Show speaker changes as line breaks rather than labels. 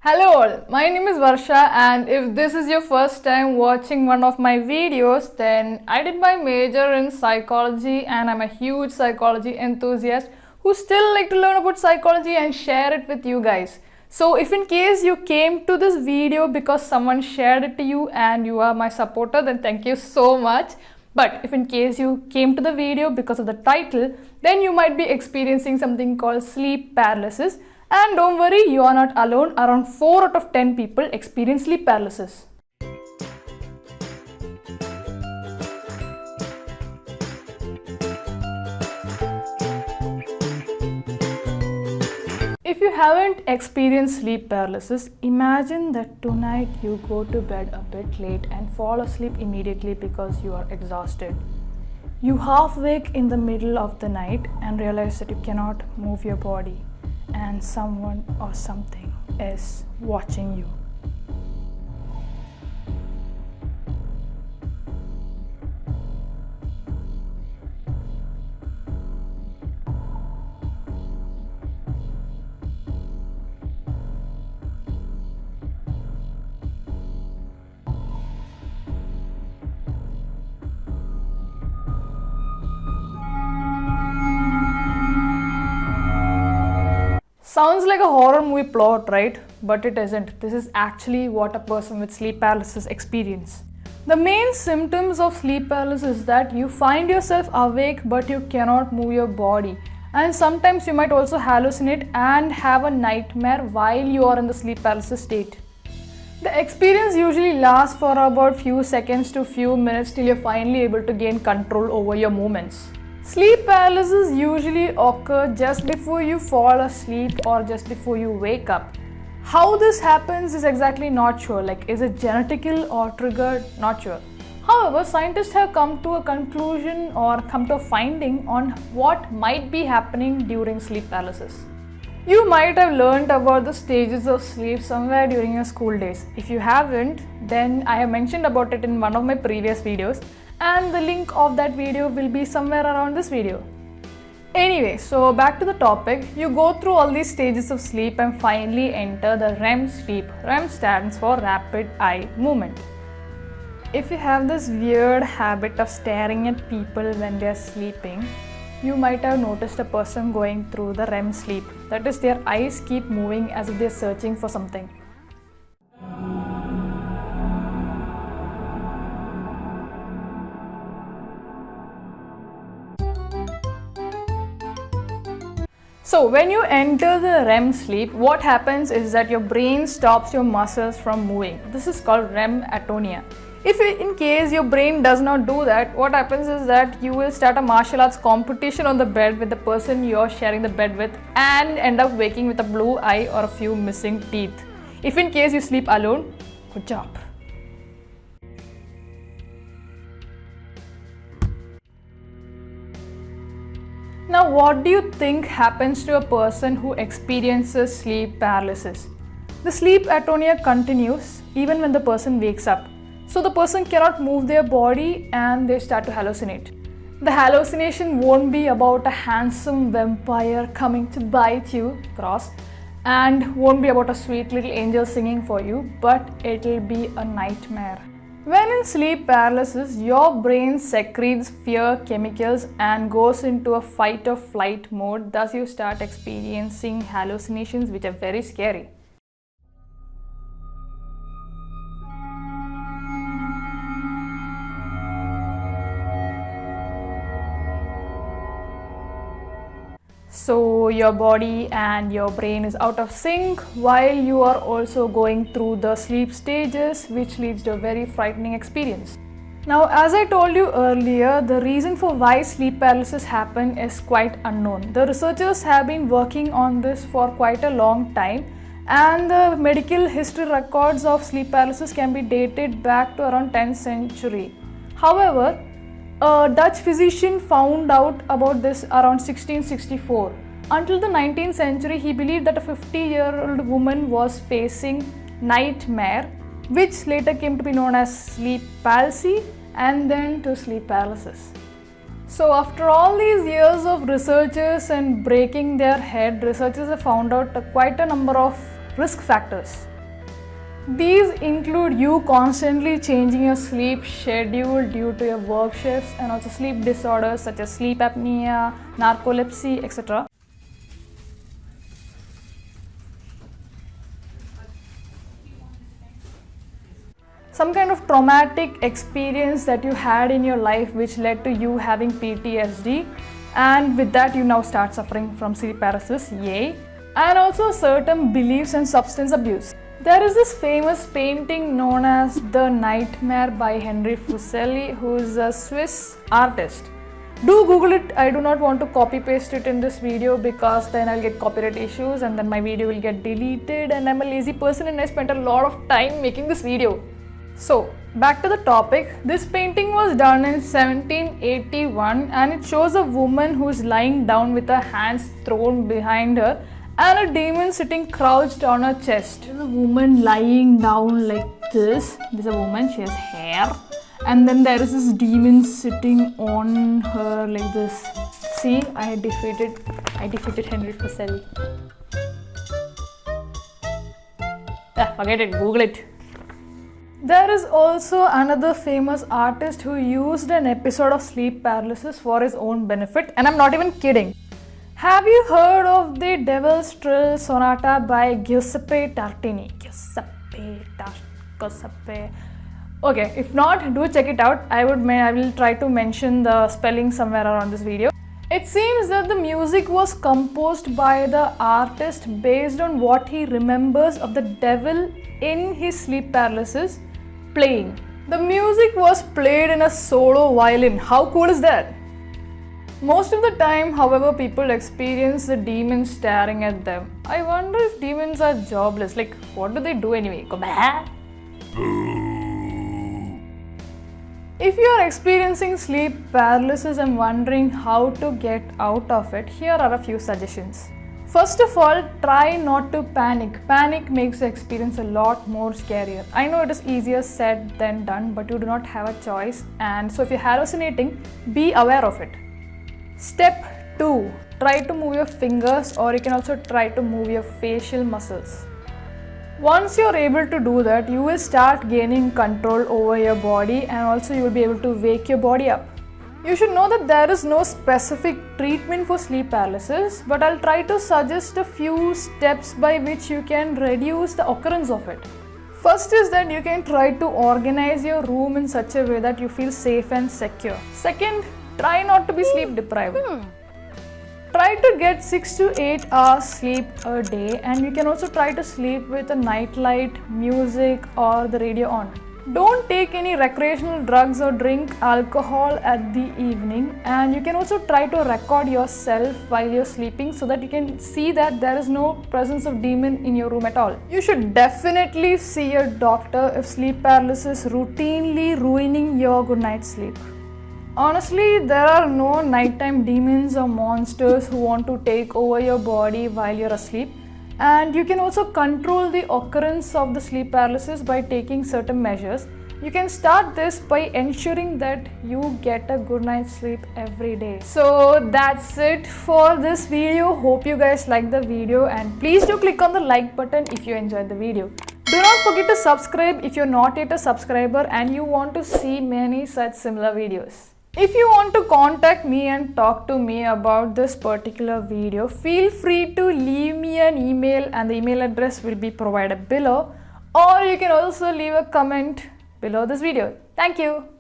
Hello all, my name is Varsha, and if this is your first time watching one of my videos, then I did my major in psychology and I'm a huge psychology enthusiast who still like to learn about psychology and share it with you guys. So if in case you came to this video because someone shared it to you and you are my supporter, then thank you so much. But if in case you came to the video because of the title, then you might be experiencing something called sleep paralysis. And don't worry, you are not alone. Around 4 out of 10 people experience sleep paralysis. If you haven't experienced sleep paralysis, imagine that tonight you go to bed a bit late and fall asleep immediately because you are exhausted. You half wake in the middle of the night and realize that you cannot move your body and someone or something is watching you. Sounds like a horror movie plot, right? But it isn't. This is actually what a person with sleep paralysis experiences. The main symptoms of sleep paralysis is that you find yourself awake but you cannot move your body. And sometimes you might also hallucinate and have a nightmare while you are in the sleep paralysis state. The experience usually lasts for about few seconds to few minutes till you're finally able to gain control over your movements. Sleep paralysis usually occurs just before you fall asleep or just before you wake up. How this happens is exactly not sure, like is it genetical or triggered, not sure. However, scientists have come to a conclusion or come to a finding on what might be happening during sleep paralysis. You might have learned about the stages of sleep somewhere during your school days. If you haven't, then I have mentioned about it in one of my previous videos, and the link of that video will be somewhere around this video. Anyway, so back to the topic. You go through all these stages of sleep and finally enter the REM sleep. REM stands for rapid eye movement. If you have this weird habit of staring at people when they are sleeping, you might have noticed a person going through the REM sleep. That is, their eyes keep moving as if they are searching for something. So when you enter the REM sleep, what happens is that your brain stops your muscles from moving. This is called REM atonia. If in case your brain does not do that, what happens is that you will start a martial arts competition on the bed with the person you're sharing the bed with and end up waking with a blue eye or a few missing teeth. If in case you sleep alone, good job. Now, what do you think happens to a person who experiences sleep paralysis? The sleep atonia continues even when the person wakes up. So the person cannot move their body and they start to hallucinate. The hallucination won't be about a handsome vampire coming to bite you, cross, and won't be about a sweet little angel singing for you, but it'll be a nightmare. When in sleep paralysis, your brain secretes fear chemicals and goes into a fight or flight mode, thus you start experiencing hallucinations which are very scary. So your body and your brain is out of sync while you are also going through the sleep stages, which leads to a very frightening experience. Now, as I told you earlier, the reason for why sleep paralysis happens is quite unknown. The researchers have been working on this for quite a long time, and the medical history records of sleep paralysis can be dated back to around 10th century. However, a Dutch physician found out about this around 1664. Until the 19th century, he believed that a 50-year-old woman was facing nightmare, which later came to be known as sleep palsy and then to sleep paralysis. So after all these years of researchers and breaking their head, researchers have found out quite a number of risk factors. These include you constantly changing your sleep schedule due to your work shifts, and also sleep disorders such as sleep apnea, narcolepsy, etc. Some kind of traumatic experience that you had in your life which led to you having PTSD, and with that you now start suffering from sleep paralysis, yay. And also certain beliefs and substance abuse. There is this famous painting known as The Nightmare by Henry Fuseli, who is a Swiss artist. Do Google it. I do not want to copy paste it in this video because then I'll get copyright issues and then my video will get deleted, and I'm a lazy person and I spent a lot of time making this video. So back to the topic. This painting was done in 1781 and it shows a woman who is lying down with her hands thrown behind her and a demon sitting crouched on her chest. There's a woman lying down like this. There's a woman, she has hair, and then there is this demon sitting on her like this. See, I defeated Henry Fuseli. Forget it, Google it. There is also another famous artist who used an episode of sleep paralysis for his own benefit, and I'm not even kidding. Have you heard of the Devil's Trill Sonata by Giuseppe Tartini? Giuseppe. Okay, if not, do check it out. I will try to mention the spelling somewhere around this video. It seems that the music was composed by the artist based on what he remembers of the devil in his sleep paralysis playing. The music was played in a solo violin. How cool is that? Most of the time, however, people experience the demons staring at them. I wonder if demons are jobless. Like, what do they do anyway? Go back. If you are experiencing sleep paralysis and wondering how to get out of it, here are a few suggestions. First of all, try not to panic. Panic makes the experience a lot more scarier. I know it is easier said than done, but you do not have a choice. And so if you're hallucinating, be aware of it. Step 2. Try to move your fingers, or you can also try to move your facial muscles. Once you're able to do that, you will start gaining control over your body, and also you will be able to wake your body up. You should know that there is no specific treatment for sleep paralysis, but I'll try to suggest a few steps by which you can reduce the occurrence of it. First is that you can try to organize your room in such a way that you feel safe and secure. Second, try not to be sleep deprived. Try to get 6 to 8 hours sleep a day, and you can also try to sleep with a nightlight, music, or the radio on. Don't take any recreational drugs or drink alcohol at the evening, and you can also try to record yourself while you're sleeping so that you can see that there is no presence of demon in your room at all. You should definitely see a doctor if sleep paralysis is routinely ruining your good night sleep. Honestly, there are no nighttime demons or monsters who want to take over your body while you're asleep. And you can also control the occurrence of the sleep paralysis by taking certain measures. You can start this by ensuring that you get a good night's sleep every day. So that's it for this video. Hope you guys liked the video, and please do click on the like button if you enjoyed the video. Do not forget to subscribe if you're not yet a subscriber and you want to see many such similar videos. If you want to contact me and talk to me about this particular video, feel free to leave me an email, and the email address will be provided below, or you can also leave a comment below this video. Thank you.